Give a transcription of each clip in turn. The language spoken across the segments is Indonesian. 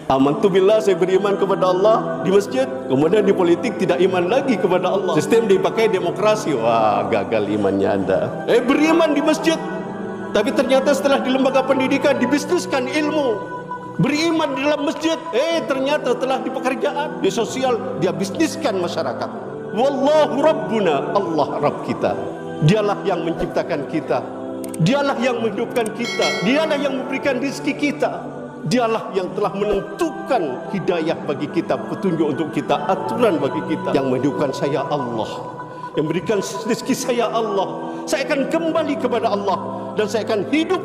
Amantu billah, saya beriman kepada Allah di masjid, kemudian di politik tidak iman lagi kepada Allah. Sistem dipakai demokrasi, wah gagal imannya Anda. Beriman di masjid, tapi ternyata setelah di lembaga pendidikan dibisniskan ilmu. Beriman di dalam masjid, ternyata telah di pekerjaan, di sosial dia bisniskan masyarakat. Wallahu Rabbuna, Allah Rabb kita. Dialah yang menciptakan kita, dialah yang menghidupkan kita, dialah yang memberikan rezeki kita. Dialah yang telah menentukan hidayah bagi kita, petunjuk untuk kita, aturan bagi kita. Yang menghidupkan saya Allah, yang memberikan rezeki saya Allah. Saya akan kembali kepada Allah dan saya akan hidup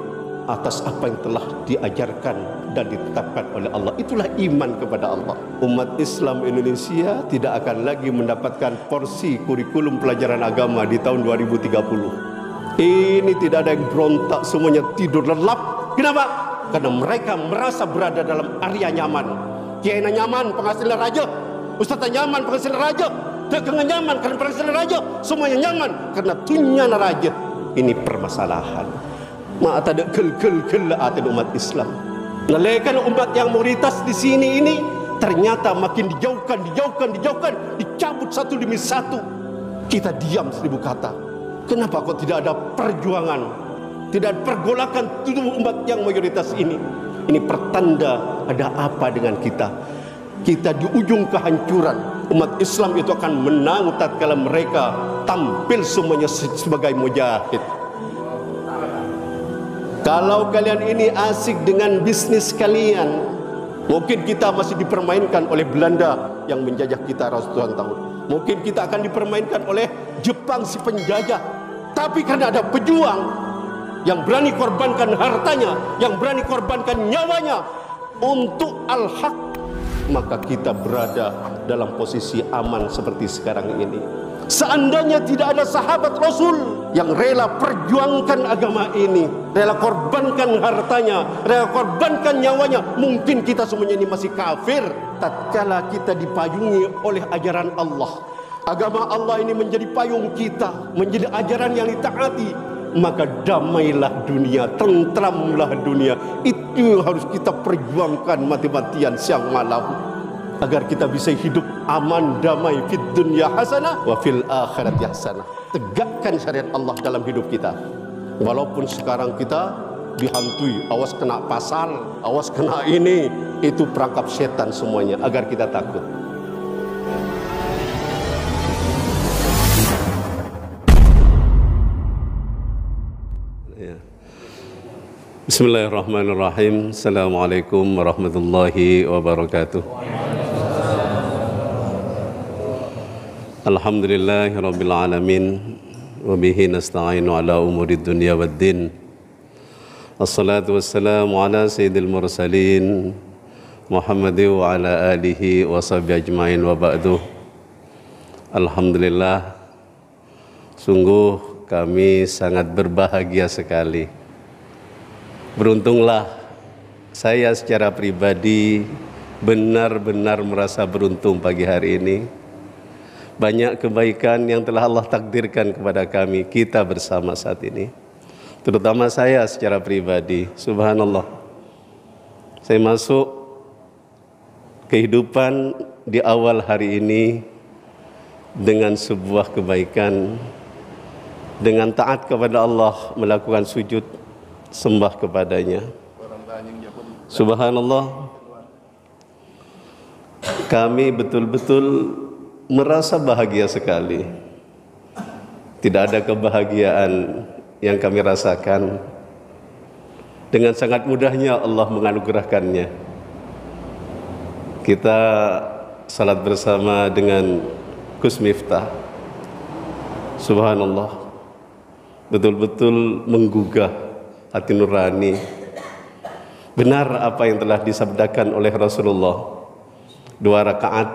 atas apa yang telah diajarkan dan ditetapkan oleh Allah. Itulah iman kepada Allah. Umat Islam Indonesia tidak akan lagi mendapatkan porsi kurikulum pelajaran agama di tahun 2030. Ini tidak ada yang berontak, semuanya tidur lelap. Kenapa? Karena mereka merasa berada dalam area nyaman. Kiai nyaman, penghasilan raja. Ustaz nyaman, penghasilan raja. Dagang nyaman karena penghasilan raja. Semuanya nyaman karena tunyana raja. Ini permasalahan. Mak ada gel ada umat Islam. Nalekan umat yang mayoritas di sini ini ternyata makin dijauhkan, dicabut satu demi satu. Kita diam 1000 kata. Kenapa kok tidak ada perjuangan? Tidak pergolakan tubuh umat yang mayoritas ini. Ini pertanda ada apa dengan kita. Kita di ujung kehancuran. Umat Islam itu akan menang tatkala mereka tampil semuanya sebagai mujahid. Kalau kalian ini asik dengan bisnis kalian, mungkin kita masih dipermainkan oleh Belanda yang menjajah kita ratusan tahun. Mungkin kita akan dipermainkan oleh Jepang si penjajah. Tapi karena ada pejuang yang berani korbankan hartanya, yang berani korbankan nyawanya untuk al-haq, maka kita berada dalam posisi aman seperti sekarang ini. Seandainya tidak ada sahabat Rasul yang rela perjuangkan agama ini, rela korbankan hartanya, rela korbankan nyawanya, mungkin kita semuanya ini masih kafir. Tatkala kita dipayungi oleh ajaran Allah, agama Allah ini menjadi payung kita, menjadi ajaran yang ditaati, maka damailah dunia, tentramlah dunia. Itu harus kita perjuangkan mati-matian siang malam, agar kita bisa hidup aman, damai, fid dunya hasanah wa fil akhirati hasanah. Tegakkan syariat Allah dalam hidup kita. Walaupun sekarang kita dihantui, awas kena pasal, awas kena ini, itu perangkap setan semuanya, agar kita takut. Bismillahirrahmanirrahim. Assalamualaikum warahmatullahi wabarakatuh. Alhamdulillahirabbil alamin wa bihi nasta'inu ala umurid dunya waddin. Assalatu wassalamu ala sayyidil mursalin Muhammadin wa ala alihi wa sahbihi ajmain wa ba'du. Alhamdulillah, sungguh kami sangat berbahagia sekali. Beruntunglah saya secara pribadi, benar-benar merasa beruntung pagi hari ini. Banyak kebaikan yang telah Allah takdirkan kepada kami, kita bersama saat ini. Terutama saya secara pribadi, subhanallah. Saya masuk kehidupan di awal hari ini dengan sebuah kebaikan, dengan taat kepada Allah, melakukan sujud sembah kepadanya. Subhanallah, kami betul-betul merasa bahagia sekali. Tidak ada kebahagiaan yang kami rasakan. Dengan sangat mudahnya Allah menganugerahkannya. Kita salat bersama dengan Gus Miftah. Subhanallah, betul-betul menggugah hati nurani. Benar apa yang telah disabdakan oleh Rasulullah, 2 rakaat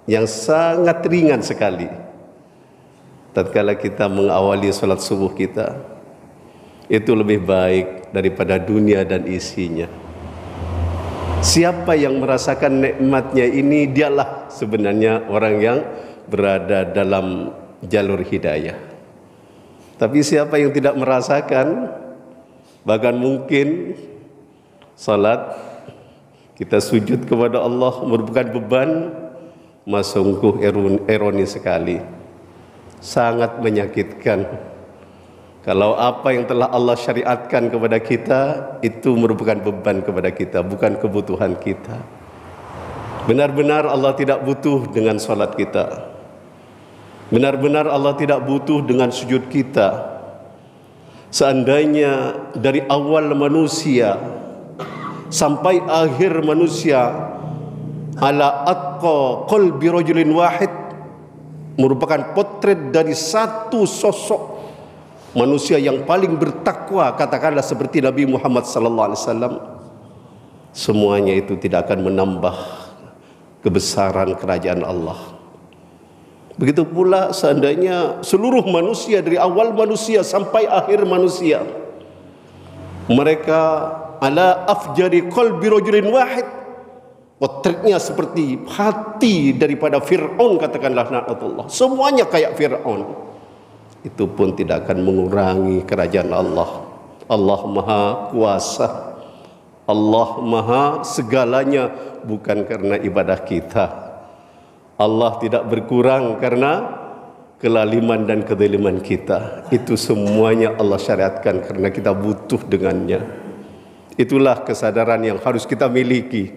yang sangat ringan sekali tatkala kita mengawali salat subuh kita, itu lebih baik daripada dunia dan isinya. Siapa yang merasakan nikmatnya ini, dialah sebenarnya orang yang berada dalam jalur hidayah. Tapi siapa yang tidak merasakan, bahkan mungkin salat kita sujud kepada Allah merupakan beban, sungguh ironi sekali, sangat menyakitkan kalau apa yang telah Allah syariatkan kepada kita itu merupakan beban kepada kita, bukan kebutuhan kita. Benar-benar Allah tidak butuh dengan salat kita. Benar-benar Allah tidak butuh dengan sujud kita. Seandainya dari awal manusia sampai akhir manusia, ala atqa qalbi rajulin wahid, merupakan potret dari satu sosok manusia yang paling bertakwa, katakanlah seperti Nabi Muhammad sallallahu alaihi wasallam, semuanya itu tidak akan menambah kebesaran kerajaan Allah. Begitu pula seandainya seluruh manusia dari awal manusia sampai akhir manusia, mereka ala afjari qalbi rajulin wahid, potretnya seperti hati daripada Fir'aun, katakanlah laknatullah, semuanya kayak Fir'aun, itu pun tidak akan mengurangi kerajaan Allah. Allah Maha Kuasa, Allah Maha segalanya, bukan karena ibadah kita. Allah tidak berkurang karena kelaliman dan kezaliman kita. Itu semuanya Allah syariatkan karena kita butuh dengannya. Itulah kesadaran yang harus kita miliki.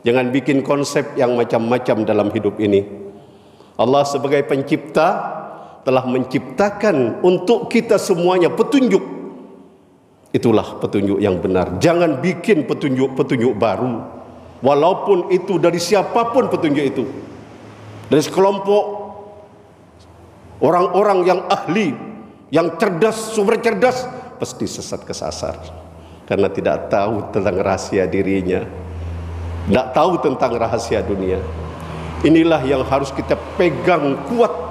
Jangan bikin konsep yang macam-macam dalam hidup ini. Allah sebagai pencipta telah menciptakan untuk kita semuanya petunjuk. Itulah petunjuk yang benar. Jangan bikin petunjuk-petunjuk baru, walaupun itu dari siapapun petunjuk itu, dari sekelompok orang-orang yang ahli, yang cerdas, super cerdas, pasti sesat kesasar karena tidak tahu tentang rahasia dirinya, tidak tahu tentang rahasia dunia. Inilah yang harus kita pegang kuat.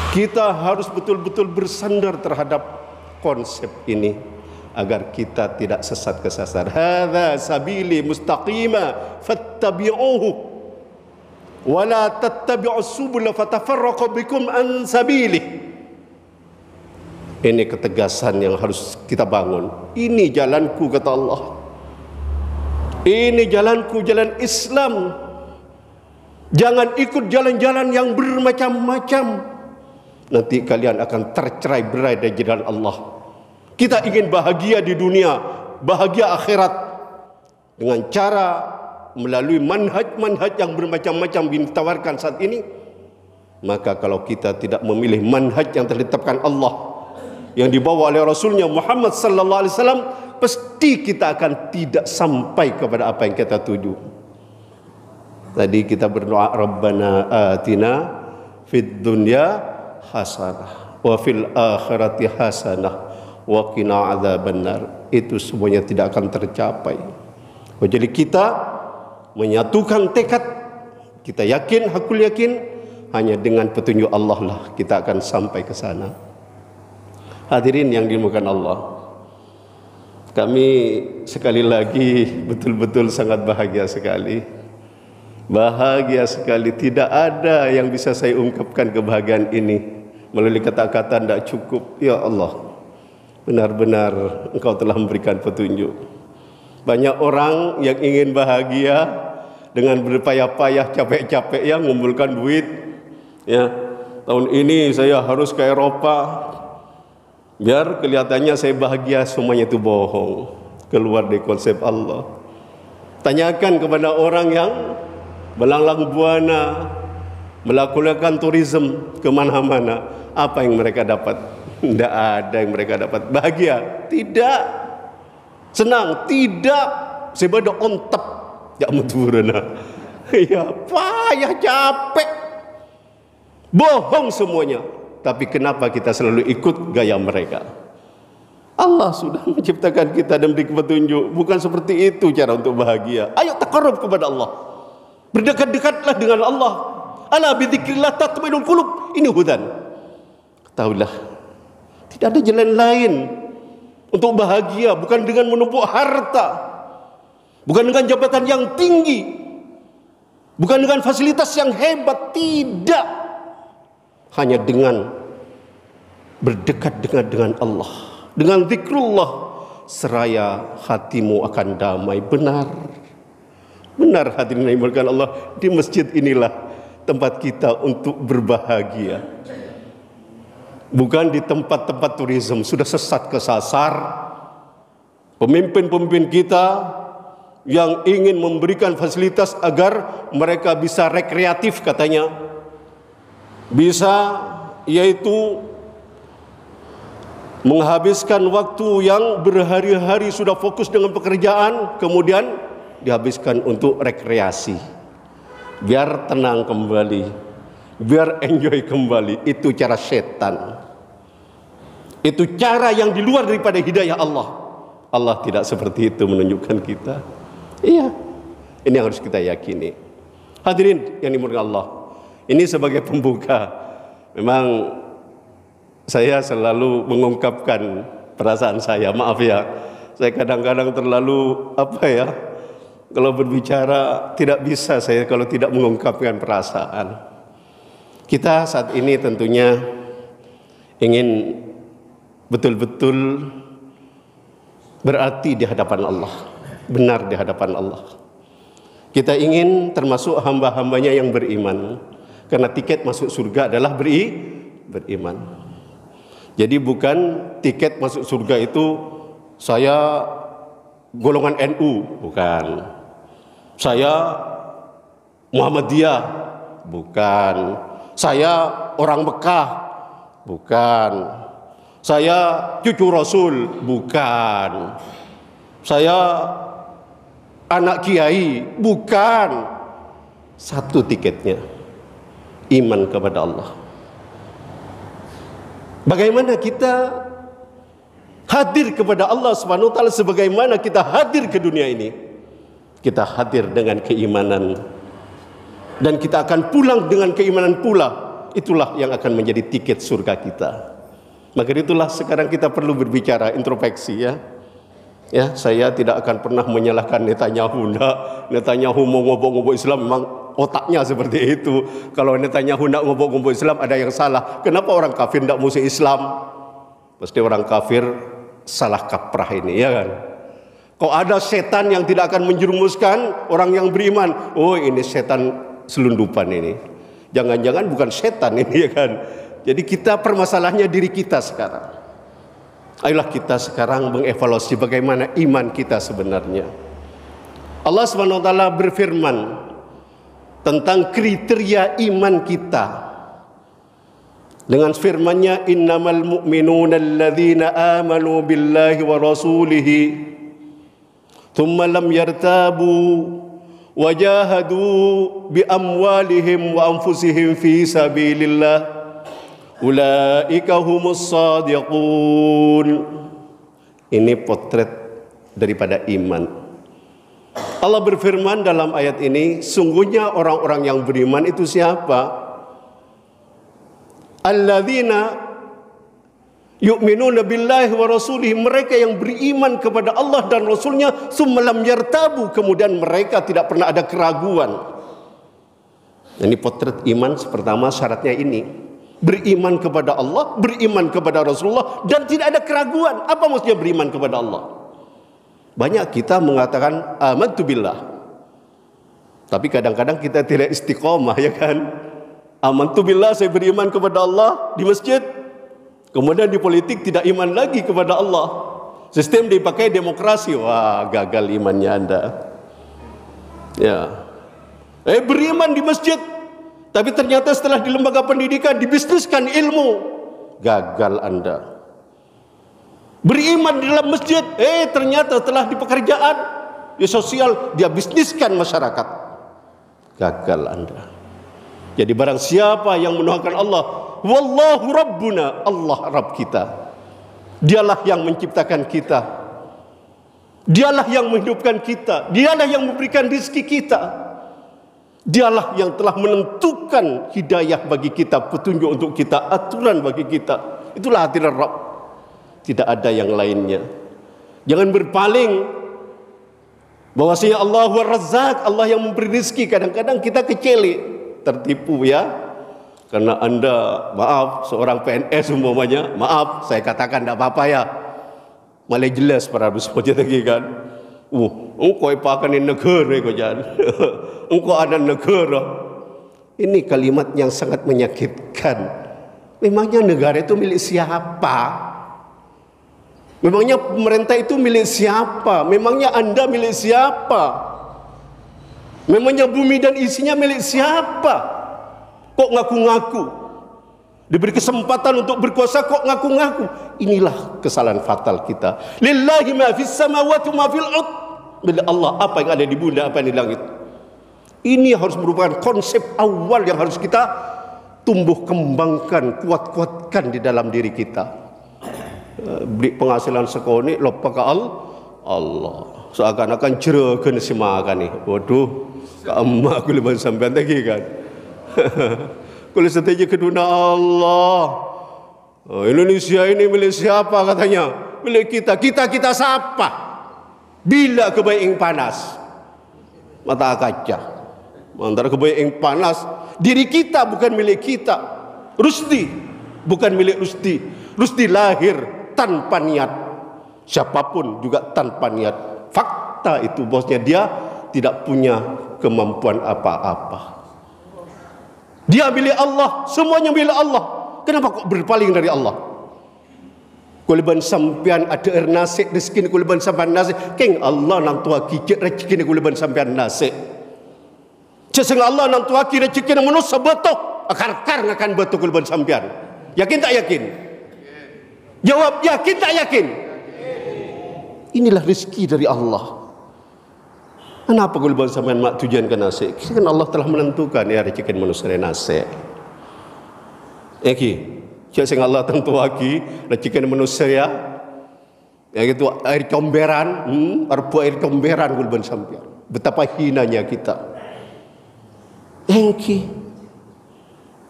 Kita harus betul-betul bersandar terhadap konsep ini agar kita tidak sesat kesasar. Hadza sabili mustaqima fattabi'uhu wa la tattabi'us subula fatafarraqu bikum an sabilih. Ini ketegasan yang harus kita bangun. Ini jalanku, kata Allah. Ini jalanku, jalan Islam. Jangan ikut jalan-jalan yang bermacam-macam. Nanti kalian akan tercerai-berai dari jalan Allah. Kita ingin bahagia di dunia, bahagia akhirat, dengan cara melalui manhaj-manhaj yang bermacam-macam ditawarkan saat ini. Maka kalau kita tidak memilih manhaj yang telah ditetapkan Allah, yang dibawa oleh Rasulnya Muhammad sallallahu alaihi wasallam, pasti kita akan tidak sampai kepada apa yang kita tuju. Tadi kita berdoa, Rabbana atina fid dunya hasanah wa fil akhirati hasanah wa qina adzabannar. Itu semuanya tidak akan tercapai. Jadi kita menyatukan tekad, kita yakin, hakul yakin, hanya dengan petunjuk Allah lah kita akan sampai ke sana. Hadirin yang dimuliakan Allah, kami sekali lagi betul-betul sangat bahagia sekali. Bahagia sekali, tidak ada yang bisa saya ungkapkan kebahagiaan ini melalui kata-kata tidak cukup. Ya Allah, benar-benar Engkau telah memberikan petunjuk. Banyak orang yang ingin bahagia dengan berpayah-payah, capek-capek ya, mengumpulkan duit. Ya, tahun ini saya harus ke Eropa biar kelihatannya saya bahagia. Semuanya itu bohong, keluar dari konsep Allah. Tanyakan kepada orang yang melanglang buana, melakukan turisme kemana-mana, apa yang mereka dapat? Tidak ada yang mereka dapat. Bahagia? Tidak. Senang? Tidak. Sebab on top, ya muturana. Ya payah, capek, bohong semuanya. Tapi kenapa kita selalu ikut gaya mereka? Allah sudah menciptakan kita dan beri petunjuk. Bukan seperti itu cara untuk bahagia. Ayo taqarrub kepada Allah. Berdekat-dekatlah dengan Allah. Ala bidzikrillah tatma'innul qulub. Ini hudan. Ketahuilah, tidak ada jalan lain untuk bahagia bukan dengan menumpuk harta, bukan dengan jabatan yang tinggi, bukan dengan fasilitas yang hebat, tidak. Hanya dengan berdekat dengan Allah, dengan zikrullah, seraya hatimu akan damai. Benar hadirin yang dimuliakan Allah, di masjid inilah tempat kita untuk berbahagia, bukan di tempat-tempat turisme. Sudah sesat kesasar pemimpin-pemimpin kita yang ingin memberikan fasilitas agar mereka bisa rekreatif, katanya bisa, yaitu menghabiskan waktu yang berhari-hari sudah fokus dengan pekerjaan, kemudian dihabiskan untuk rekreasi, biar tenang kembali, biar enjoy kembali. Itu cara setan, itu cara yang di luar daripada hidayah Allah. Allah tidak seperti itu menunjukkan kita. Iya, ini yang harus kita yakini. Hadirin yang dimuliakan Allah, ini sebagai pembuka. Memang saya selalu mengungkapkan perasaan saya. Maaf ya, saya kadang-kadang terlalu kalau berbicara tidak bisa saya kalau tidak mengungkapkan perasaan. Kita saat ini tentunya ingin betul-betul berarti di hadapan Allah, benar di hadapan Allah. Kita ingin termasuk hamba-hambanya yang beriman, karena tiket masuk surga adalah beriman. Jadi bukan tiket masuk surga itu saya golongan NU, bukan. Saya Muhammadiyah, bukan. Saya orang Mekah, bukan. Saya cucu Rasul, bukan. Saya anak kiai, bukan. Satu tiketnya, iman kepada Allah. Bagaimana kita hadir kepada Allah Subhanahu wa taala sebagaimana kita hadir ke dunia ini? Kita hadir dengan keimanan, dan kita akan pulang dengan keimanan pula. Itulah yang akan menjadi tiket surga kita. Maka itulah sekarang kita perlu berbicara introspeksi, ya. Ya, saya tidak akan pernah menyalahkan Netanyahu. Netanyahu mau ngobok-ngobok Islam, memang otaknya seperti itu. Kalau Netanyahu tidak ngobok-ngobok Islam, ada yang salah. Kenapa orang kafir tidak musuh Islam? Pasti orang kafir salah kaprah ini, ya kan? Kok ada setan yang tidak akan menjerumuskan orang yang beriman? Oh, ini setan selundupan ini. Jangan-jangan bukan setan ini, ya kan? Jadi kita permasalahannya diri kita sekarang. Ayolah kita sekarang mengevaluasi bagaimana iman kita sebenarnya. Allah Subhanahu wa taala berfirman tentang kriteria iman kita dengan firman-Nya, innamal mu'minuna alladzina amanu billahi wa rasulihi thumma lam yartabu wajahadu bi amwalihim wa anfusihim fi sabilillah ulaika humus shadiqun. Ini potret daripada iman. Allah berfirman dalam ayat ini, sungguhnya orang-orang yang beriman itu siapa? Alladzina yu'minuna billahi wa rasulih, mereka yang beriman kepada Allah dan Rasulnya, summa lam yartabu, kemudian mereka tidak pernah ada keraguan. Ini potret iman pertama, syaratnya ini, beriman kepada Allah, beriman kepada Rasulullah, dan tidak ada keraguan. Apa maksudnya beriman kepada Allah? Banyak kita mengatakan amantu billah, tapi kadang-kadang kita tidak istiqomah, ya kan? Amantu billah, saya beriman kepada Allah di masjid, kemudian di politik tidak iman lagi kepada Allah. Sistem dipakai demokrasi, wah gagal imannya Anda. Ya, beriman di masjid, tapi ternyata setelah di lembaga pendidikan dibisniskan ilmu, gagal Anda. Beriman di dalam masjid, ternyata setelah di pekerjaan, di sosial dia bisniskan masyarakat, gagal Anda. Jadi barang siapa yang menuhankan Allah, wallahu rabbuna, Allah Rabb kita, dialah yang menciptakan kita, dialah yang menghidupkan kita, dialah yang memberikan rezeki kita, dialah yang telah menentukan hidayah bagi kita, petunjuk untuk kita, aturan bagi kita. Itulah hadirat Rabb, tidak ada yang lainnya. Jangan berpaling Bahwasanya Allah Ar-Razzaq, Allah yang memberi rezeki. Kadang-kadang kita kecelik, tertipu ya. Karena Anda, maaf, seorang PNS umpamanya, maaf, saya katakan tidak apa-apa ya. Malah jelas para semua lagi kan. Engkau ipakan negara kau jangan. Engkau ada negara. Ini kalimat yang sangat menyakitkan. Memangnya negara itu milik siapa? Memangnya pemerintah itu milik siapa? Memangnya Anda milik siapa? Memangnya bumi dan isinya milik siapa? Kok ngaku-ngaku? Diberi kesempatan untuk berkuasa kok ngaku-ngaku? Inilah kesalahan fatal kita. Lillahi ma fis samawati ma fil ard. Bila Allah, apa yang ada di bumi dan apa yang di langit. Ini harus merupakan konsep awal yang harus kita tumbuh kembangkan, kuat-kuatkan di dalam diri kita. Beri penghasilan sekoni lupa ke Allah. Seakan-akan jerakan si makan ni. Waduh, emak aku lepas sampean lagi kan. Kalau setuju keduna Allah. Indonesia ini milik siapa katanya? Milik kita. Kita siapa? Bila kebaik panas? Mata kaca. Antara kebaik panas, diri kita bukan milik kita. Rusdi bukan milik Rusdi. Rusdi lahir tanpa niat. Siapapun juga tanpa niat. Fakta itu bosnya dia tidak punya kemampuan apa-apa. Dia milik Allah, semuanya milik Allah. Kenapa kok berpaling dari Allah? Kuliban sampean ada air nasi rezeki kuliban sampean nasi. Keng Allah nang tua kicik rezeki kuliban sampean nasi. Ceseng Allah nang tua kicik rezeki manusia betok. Akar-akar akan betok kuliban sampean. Yakin tak yakin? Jawab yakin tak yakin? Inilah rezeki dari Allah. Kenapa kalau bangsa sampean mak tujuan ke nasi? Kan Allah telah menentukan ya rezeki manusia nasi. Eki, sing Allah tentu lagi rezeki manusia ya. Yang itu air comberan, air comberan kalau bangsa sampean. Betapa hinanya kita. Eki,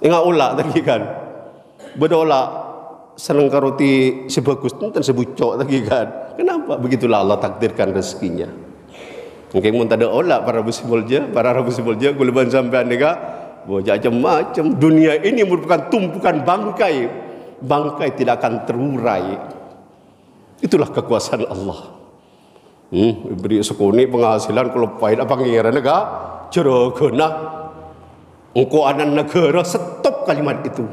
ingat ulah tadi kan? Bedola senang karoti sebagus dan sebucok lagi kan. Kenapa? Begitulah Allah takdirkan rezekinya. Mungkin mun tak ada olah para rabu simbolja gulaban sampean nega macam-macam. Dunia ini merupakan tumpukan bangkai. Bangkai tidak akan terurai. Itulah kekuasaan Allah. Beri sekuni penghasilan kalau pahit apa ngira nega cerogona. Engkau anak negara, stop kalimat itu.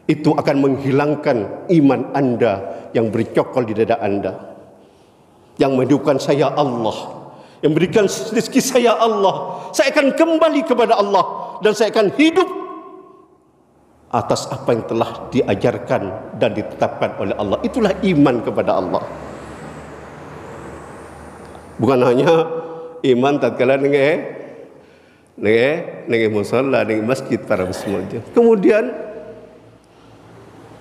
Itu akan menghilangkan iman Anda yang bercokol di dada Anda. Yang menunjukkan saya Allah, yang berikan rezeki saya Allah. Saya akan kembali kepada Allah dan saya akan hidup atas apa yang telah diajarkan dan ditetapkan oleh Allah. Itulah iman kepada Allah. Bukan hanya iman tatkala nenge musalla, nenge masjid para muslim. Kemudian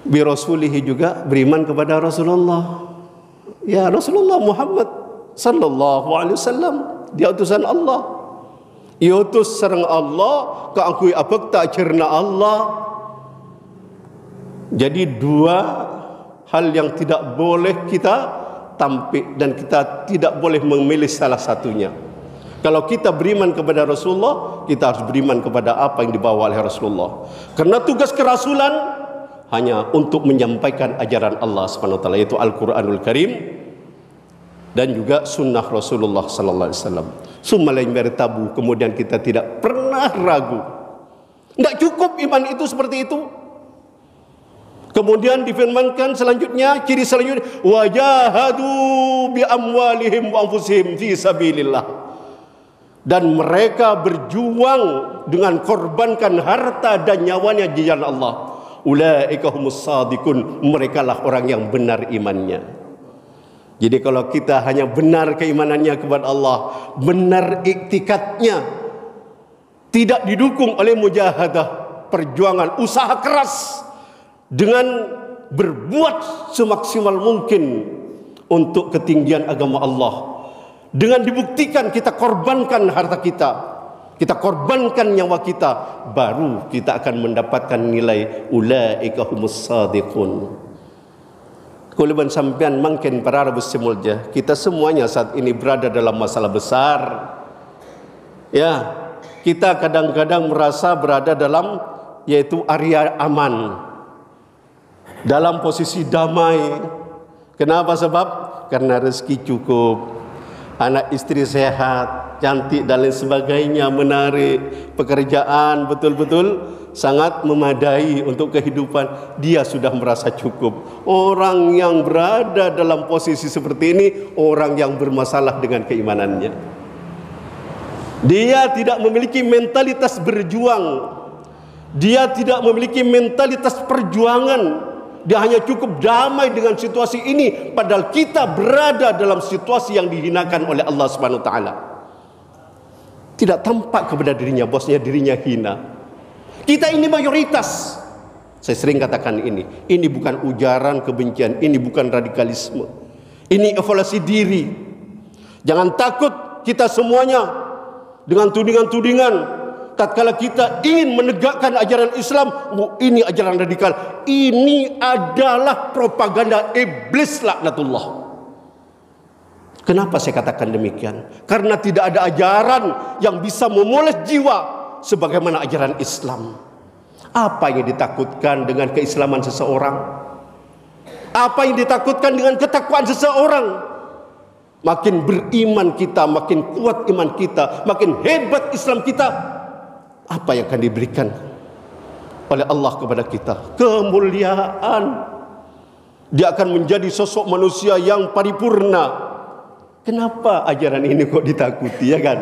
bi rasulihi juga beriman kepada Rasulullah. Ya Rasulullah Muhammad sallallahu alaihi wasallam, dia utusan Allah. Ia utus sareng Allah, kaakui apa tak cerna Allah. Jadi dua hal yang tidak boleh kita tampik dan kita tidak boleh memilih salah satunya. Kalau kita beriman kepada Rasulullah, kita harus beriman kepada apa yang dibawa oleh Rasulullah. Karena tugas kerasulan hanya untuk menyampaikan ajaran Allah SWT, yaitu Al-Quranul Karim dan juga sunnah Rasulullah sallallahu alaihi wasallam. Summa lain bertabu, kemudian kita tidak pernah ragu. Tidak cukup iman itu seperti itu. Kemudian difirmankan selanjutnya, ciri selanjutnya, wajahadu bi amwalihim wa anfusihim fi sabilillah. Dan mereka berjuang dengan korbankan harta dan nyawanya di jalan Allah. Ulaika humus shadiqun, merekalah orang yang benar imannya. Jadi kalau kita hanya benar keimanannya kepada Allah, benar iktikadnya, tidak didukung oleh mujahadah, perjuangan, usaha keras dengan berbuat semaksimal mungkin untuk ketinggian agama Allah, dengan dibuktikan kita korbankan harta kita, kita korbankan nyawa kita, baru kita akan mendapatkan nilai ulaika humus shadiqun. Kuliban sampean mungkin para Arab semulja, kita semuanya saat ini berada dalam masalah besar. Ya, kita kadang-kadang merasa berada dalam yaitu area aman, dalam posisi damai. Kenapa? Sebab karena rezeki cukup, anak istri sehat, cantik dan lain sebagainya, menarik, pekerjaan betul-betul sangat memadai untuk kehidupan. Dia sudah merasa cukup. Orang yang berada dalam posisi seperti ini, orang yang bermasalah dengan keimanannya. Dia tidak memiliki mentalitas berjuang. Dia tidak memiliki mentalitas perjuangan. Dia hanya cukup damai dengan situasi ini, padahal kita berada dalam situasi yang dihinakan oleh Allah Subhanahu wa taala. Tidak tampak kepada dirinya, bosnya dirinya hina. Kita ini mayoritas. Saya sering katakan ini bukan ujaran kebencian, ini bukan radikalisme. Ini evaluasi diri. Jangan takut kita semuanya dengan tudingan-tudingan. Tatkala kita ingin menegakkan ajaran Islam, ini ajaran radikal. Ini adalah propaganda iblis laknatullah. Kenapa saya katakan demikian? Karena tidak ada ajaran yang bisa memoles jiwa sebagaimana ajaran Islam. Apa yang ditakutkan dengan keislaman seseorang? Apa yang ditakutkan dengan ketakwaan seseorang? Makin beriman kita, makin kuat iman kita, makin hebat Islam kita. Apa yang akan diberikan oleh Allah kepada kita? Kemuliaan. Dia akan menjadi sosok manusia yang paripurna. Kenapa ajaran ini kok ditakuti, ya kan?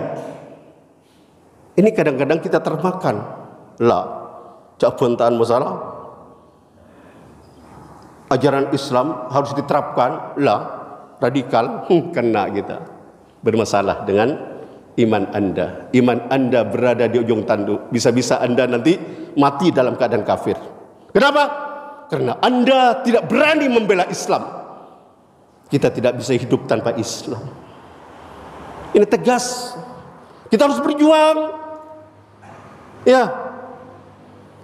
Ini kadang-kadang kita termakan. Lah, cak bentaan masalah. Ajaran Islam harus diterapkan. Lah, radikal. Kena kita. Bermasalah dengan iman Anda. Iman Anda berada di ujung tanduk. Bisa-bisa Anda nanti mati dalam keadaan kafir. Kenapa? Karena Anda tidak berani membela Islam. Kita tidak bisa hidup tanpa Islam. Ini tegas. Kita harus berjuang. Ya,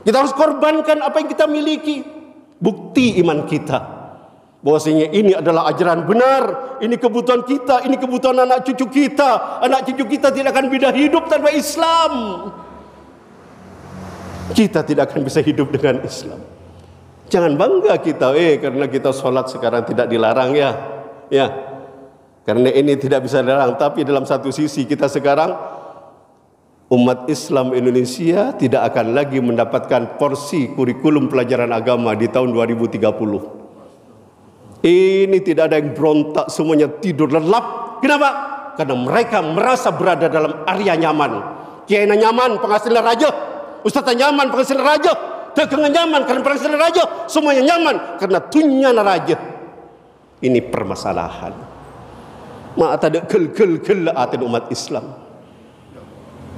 kita harus korbankan apa yang kita miliki. Bukti iman kita bahwasanya ini adalah ajaran benar. Ini kebutuhan kita, ini kebutuhan anak cucu kita. Anak cucu kita tidak akan bisa hidup tanpa Islam. Kita tidak akan bisa hidup dengan Islam. Jangan bangga kita, karena kita sholat sekarang tidak dilarang ya, karena ini tidak bisa dilarang. Tapi dalam satu sisi kita sekarang umat Islam Indonesia tidak akan lagi mendapatkan porsi kurikulum pelajaran agama di tahun 2030. Ini tidak ada yang berontak, semuanya tidur lelap. Kenapa? Karena mereka merasa berada dalam area nyaman. Kiai nyaman, penghasilan raja. Ustaz nyaman, penghasilan raja. Dagang nyaman karena penghasilan raja. Semuanya nyaman karena tunya raja. Ini permasalahan. Maka ada gel atas umat Islam.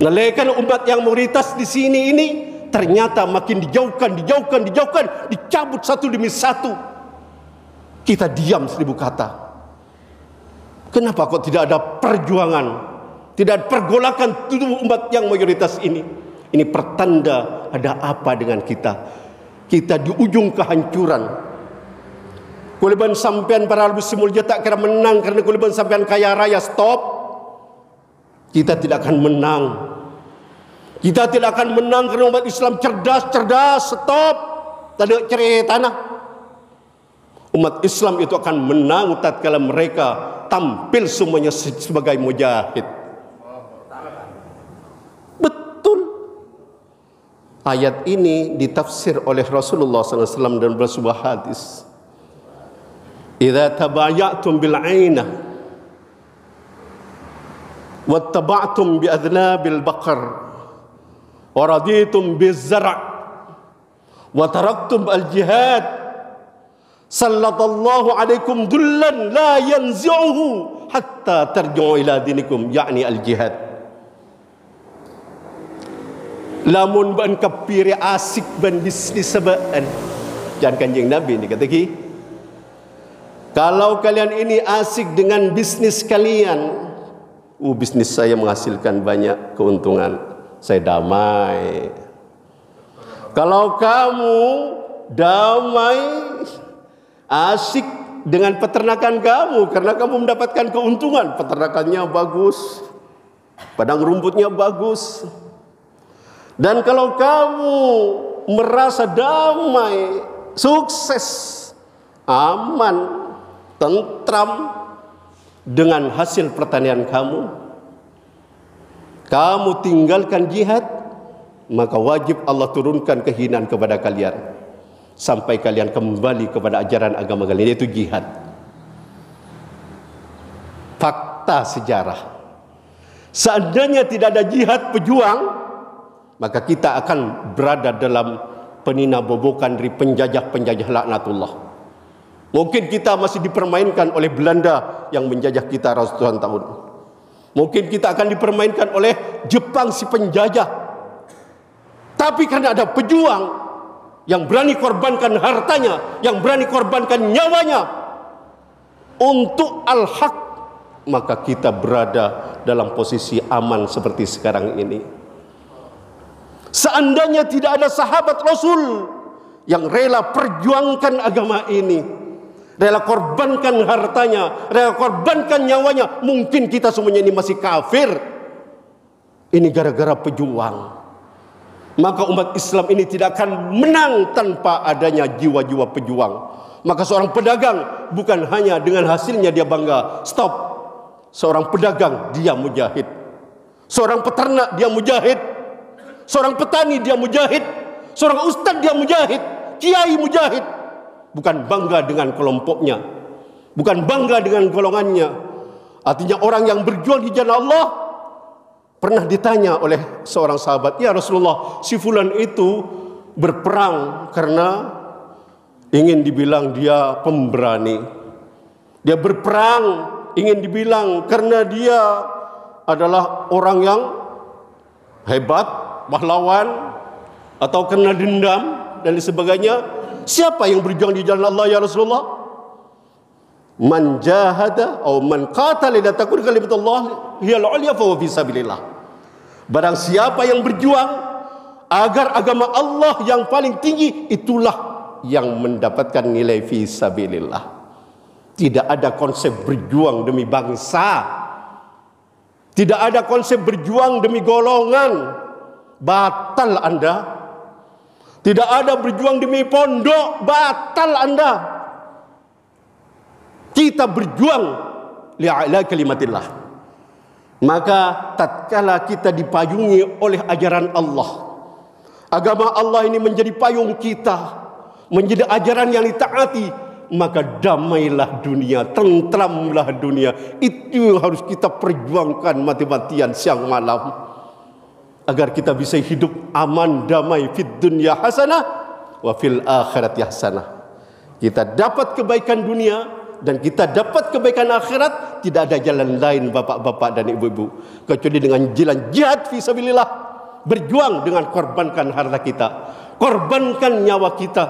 Nalekan umat yang mayoritas di sini ini ternyata makin dijauhkan, dicabut satu demi satu. Kita diam 1000 kata. Kenapa kok tidak ada perjuangan, tidak ada pergolakan tubuh umat yang mayoritas ini? Ini pertanda ada apa dengan kita? Kita di ujung kehancuran. Kuliban sampean para albu semulja tak kira menang karena kuliban sampean kaya raya, stop. Kita tidak akan menang. Kita tidak akan menang karena umat Islam cerdas, stop. Tadi cerita tanah. Umat Islam itu akan menang tatkala mereka tampil semuanya sebagai mujahid. Betul. Ayat ini ditafsir oleh Rasulullah SAW dalam sebuah hadis. Idza tabaya'tum bil 'ainah wattaba'tum bi adnabil baqar wa raditum biz zar' wa taraktum al jihad sallallahu alaikum dullan la yanzi'uhu hatta tarji'u ila dinikum, yakni al jihad. Lamun ban kapire asik ban bisnis sebaan. Jangan Kanjeng Nabi ni kata ki, kalau kalian ini asik dengan bisnis kalian, bisnis saya menghasilkan banyak keuntungan, saya damai. Kalau kamu damai, asik dengan peternakan kamu karena kamu mendapatkan keuntungan. Peternakannya bagus, padang rumputnya bagus. Dan kalau kamu merasa damai, sukses, aman, tentram dengan hasil pertanian kamu, kamu tinggalkan jihad, maka wajib Allah turunkan kehinaan kepada kalian sampai kalian kembali kepada ajaran agama kalian, yaitu jihad. Fakta sejarah, seandainya tidak ada jihad pejuang, maka kita akan berada dalam peninabobokan dari penjajah-penjajah laknatullah. Mungkin kita masih dipermainkan oleh Belanda yang menjajah kita ratusan tahun. Mungkin kita akan dipermainkan oleh Jepang si penjajah. Tapi karena ada pejuang yang berani korbankan hartanya, yang berani korbankan nyawanya untuk al-haq, maka kita berada dalam posisi aman seperti sekarang ini. Seandainya tidak ada sahabat Rasul yang rela perjuangkan agama ini, rela korbankan hartanya, rela korbankan nyawanya, mungkin kita semuanya ini masih kafir. Ini gara-gara pejuang. Maka umat Islam ini tidak akan menang tanpa adanya jiwa-jiwa pejuang. Maka seorang pedagang bukan hanya dengan hasilnya dia bangga. Stop. Seorang pedagang dia mujahid. Seorang peternak dia mujahid. Seorang petani dia mujahid. Seorang ustaz dia mujahid. Kiai mujahid. Bukan bangga dengan kelompoknya, bukan bangga dengan golongannya. Artinya orang yang berjuang di jalan Allah. Pernah ditanya oleh seorang sahabat, ya Rasulullah, si fulan itu berperang karena ingin dibilang dia pemberani. Dia berperang ingin dibilang karena dia adalah orang yang hebat, pahlawan, atau karena dendam dan sebagainya. Siapa yang berjuang di jalan Allah ya Rasulullah? Man jahada atau man qatala la takun kalimatullah hiyal ulya fa huwa fi sabilillah. Barang siapa yang berjuang agar agama Allah yang paling tinggi, itulah yang mendapatkan nilai fi sabilillah. Tidak ada konsep berjuang demi bangsa. Tidak ada konsep berjuang demi golongan. Batal Anda. Tidak ada berjuang demi pondok, batal Anda. Kita berjuang li'ala kalimatillah. Maka tatkala kita dipayungi oleh ajaran Allah, agama Allah ini menjadi payung kita, menjadi ajaran yang ditaati, maka damailah dunia, tentramlah dunia. Itu yang harus kita perjuangkan mati-matian siang malam, agar kita bisa hidup aman, damai, fid dunya hasanah wa fil akhirati hasanah. Kita dapat kebaikan dunia dan kita dapat kebaikan akhirat. Tidak ada jalan lain bapak-bapak dan ibu-ibu kecuali dengan jalan jihad fi sabilillah. Berjuang dengan korbankan harta kita, korbankan nyawa kita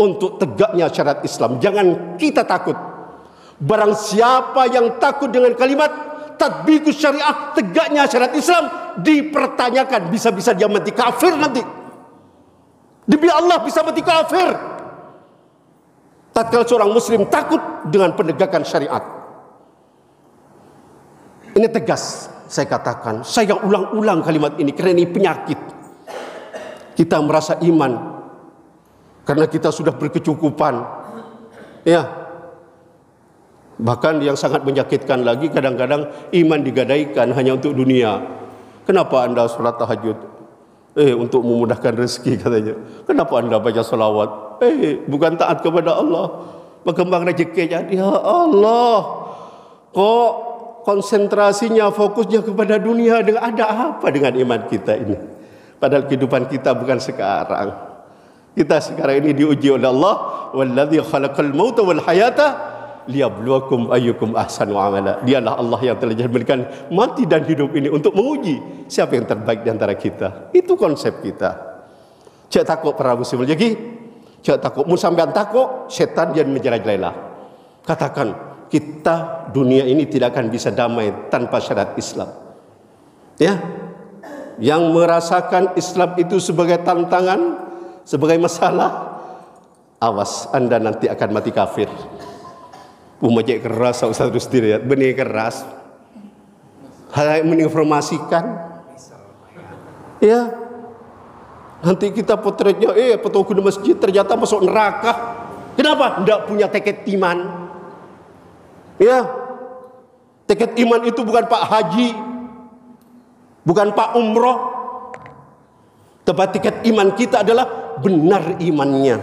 untuk tegaknya syariat Islam. Jangan kita takut. Barang siapa yang takut dengan kalimat tatbiqus syariah, tegaknya syariat Islam, dipertanyakan, bisa-bisa dia mati kafir nanti. Demi Allah bisa mati kafir. Tatkala seorang muslim takut dengan penegakan syariat. Ini tegas saya katakan, saya ulang-ulang kalimat ini karena ini penyakit. Kita merasa iman karena kita sudah berkecukupan. Ya. Bahkan yang sangat menyakitkan lagi, kadang-kadang iman digadaikan hanya untuk dunia. Kenapa Anda sholat tahajud? Untuk memudahkan rezeki katanya. Kenapa Anda baca salawat? Bukan taat kepada Allah. Berkembang rezekinya. Ya Allah, kok konsentrasinya, fokusnya kepada dunia? Dengan ada apa dengan iman kita ini? Padahal kehidupan kita bukan sekarang. Kita sekarang ini diuji oleh Allah. Walladzi khalaqal mauta wal hayata liyabluwakum ayyukum ahsanu amala. Dialah Allah yang telah memberikan mati dan hidup ini untuk menguji siapa yang terbaik di antara kita. Itu konsep kita. Cek takut para muslim lagi. Cek takut mun sampean takut setan jangan menjerat-jelah. Katakan kita dunia ini tidak akan bisa damai tanpa syariat Islam. Ya. Yang merasakan Islam itu sebagai tantangan, sebagai masalah, awas Anda nanti akan mati kafir. Pemajak keras Ustaz Rusdi ya, benih keras. Hal menginformasikan. Ya. Nanti kita potretnya, petugas masjid ternyata masuk neraka. Kenapa? Tidak punya tiket iman. Ya. Tiket iman itu bukan Pak Haji, bukan Pak Umroh. Tempat tiket iman kita adalah benar imannya.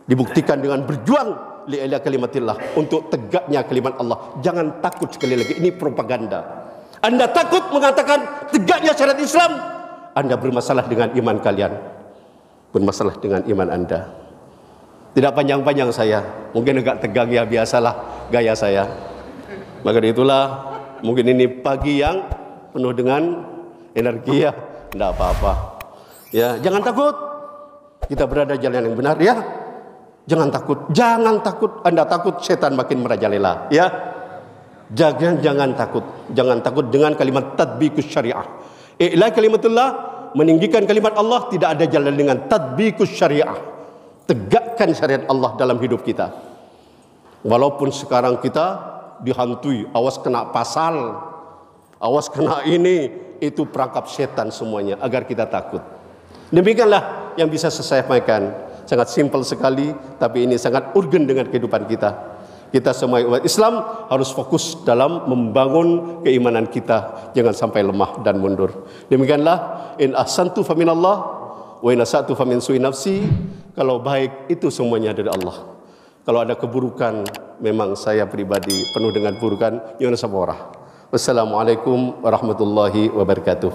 Dibuktikan dengan berjuang li'ila kalimatillah, untuk tegaknya kalimat Allah. Jangan takut, sekali lagi ini propaganda. Anda takut mengatakan tegaknya syariat Islam, Anda bermasalah dengan iman kalian, bermasalah dengan iman Anda. Tidak panjang-panjang saya, mungkin agak tegang ya, biasalah gaya saya. Maka itulah mungkin ini pagi yang penuh dengan energi ya, tidak apa-apa. Ya, jangan takut. Kita berada jalan yang benar ya. Jangan takut, jangan takut. Anda takut, setan makin merajalela. Ya, jangan takut, jangan takut dengan kalimat tadbikus syariah. I'la kalimatullah, meninggikan kalimat Allah, tidak ada jalan dengan tadbikus syariah. Tegakkan syariat Allah dalam hidup kita. Walaupun sekarang kita dihantui, awas kena pasal, awas kena ini, itu perangkap setan semuanya, agar kita takut. Demikianlah yang bisa saya sampaikan. Sangat simpel sekali, tapi ini sangat urgen dengan kehidupan kita. Kita semua umat Islam harus fokus dalam membangun keimanan kita, jangan sampai lemah dan mundur. Demikianlah, in ahsantu faminallah wa in asa'tu famin su'i nafsi. Kalau baik itu semuanya dari Allah. Kalau ada keburukan, memang saya pribadi penuh dengan keburukan. Wassalamualaikum warahmatullahi wabarakatuh.